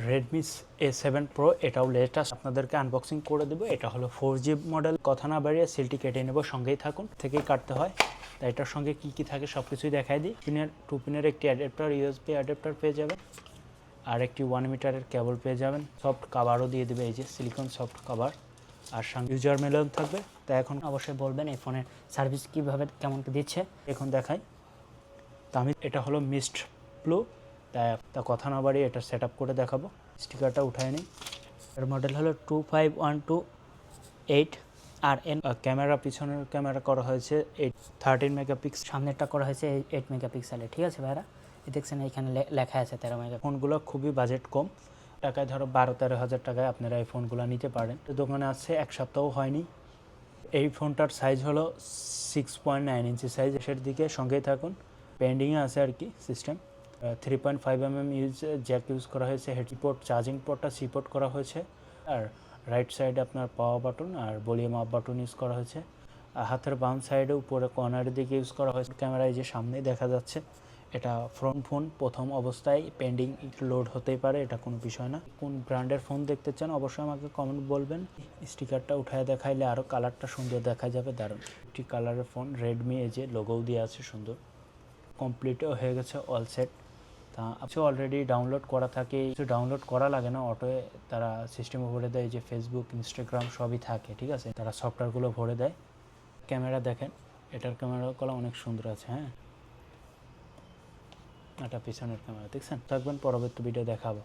Redmi A7 Pro, এটাও latest, আপনাদেরকে unboxing করে দেবো। এটা হলো 4G মডেল। কথা না বাড়িয়ে সিলটি কেটে নেব, সঙ্গেই থাকুন, থেকেই কাটতে হয়। তাই এটার সঙ্গে কি কি থাকে সব কিছুই দেখাই দিই। টু পিনের একটি অ্যাডাপ্টার, USB অ্যাডাপ্টার পেয়ে যাবেন, আর একটি 1 মিটারের কেবল পেয়ে যাবেন। সফট কাভারও দিয়ে দেবে, এই যে সিলিকন সফট কাভার, আর সঙ্গে ইউজার মেলন থাকবে। তাই এখন অবশ্যই বলবেন এই ফোনের সার্ভিস কীভাবে কেমন দিচ্ছে। এখন দেখাই। তা আমি, এটা হলো মিস্ট ব্লু। তা কথা না বাড়িয়ে এটা সেট আপ করে দেখাবো। স্টিকারটা উঠায় নিই। এর মডেল হলো 25128 আর ক্যামেরা, পিছনের ক্যামেরা করা হয়েছে 13 মেগাপিক্সেল, সামনেরটা করা হয়েছে 8 মেগাপিক্সেলের। ঠিক আছে ভাইরা, দেখছেন এখানে লেখা আছে 13 মেগা। ফোনগুলো খুবই বাজেট কম, টাকায় ধরো 12-13 হাজার টাকায় আপনারা এই ফোনগুলো নিতে পারেন। দোকানে আছে 1 সপ্তাহ হয়নি। এই ফোনটার সাইজ হলো 6.9 ইঞ্চি সাইজ। এর দিকে সঙ্গেই থাকুন। পেন্ডিংয়ে আছে আর কি সিস্টেম। 3.5 জ্যাক ইউজ করা হয়েছে। হেড পোর্ট, চার্জিং পোর্টটা সি পোর্ট করা হয়েছে। আর রাইট সাইডে আপনার পাওয়ার বাটন আর ভলিউম আপ বাটন ইউজ করা হয়েছে। আর হাতের বাম সাইডে উপরে কর্নারের দিকে ইউজ করা হয়েছে। ক্যামেরায় যে সামনেই দেখা যাচ্ছে, এটা ফ্রন্ট ফোন। প্রথম অবস্থায় পেন্ডিং একটু লোড হতেই পারে, এটা কোনো বিষয় না। কোন ব্র্যান্ডের ফোন দেখতে চান অবশ্যই আমাকে কমেন্ট বলবেন। স্টিকারটা উঠায় দেখাইলে আরও কালারটা সুন্দর দেখা যাবে, দারুণ একটি কালারের ফোন। রেডমি, এই যে লোগোও দিয়ে আছে সুন্দর। কমপ্লিটও হয়ে গেছে, অল সেট। তা কিছু অলরেডি ডাউনলোড করা থাকে, কিছু ডাউনলোড করা লাগে না, অটোয়ে তারা সিস্টেমে ভরে দেয়। যে ফেসবুক, ইনস্টাগ্রাম সবই থাকে, ঠিক আছে, তারা সফটওয়্যারগুলো ভরে দেয়। ক্যামেরা দেখেন, এটার ক্যামেরাগুলো অনেক সুন্দর আছে। হ্যাঁ, এটা পিছনের ক্যামেরা দেখছেন। থাকবেন, পরবর্তী ভিডিও দেখাবো।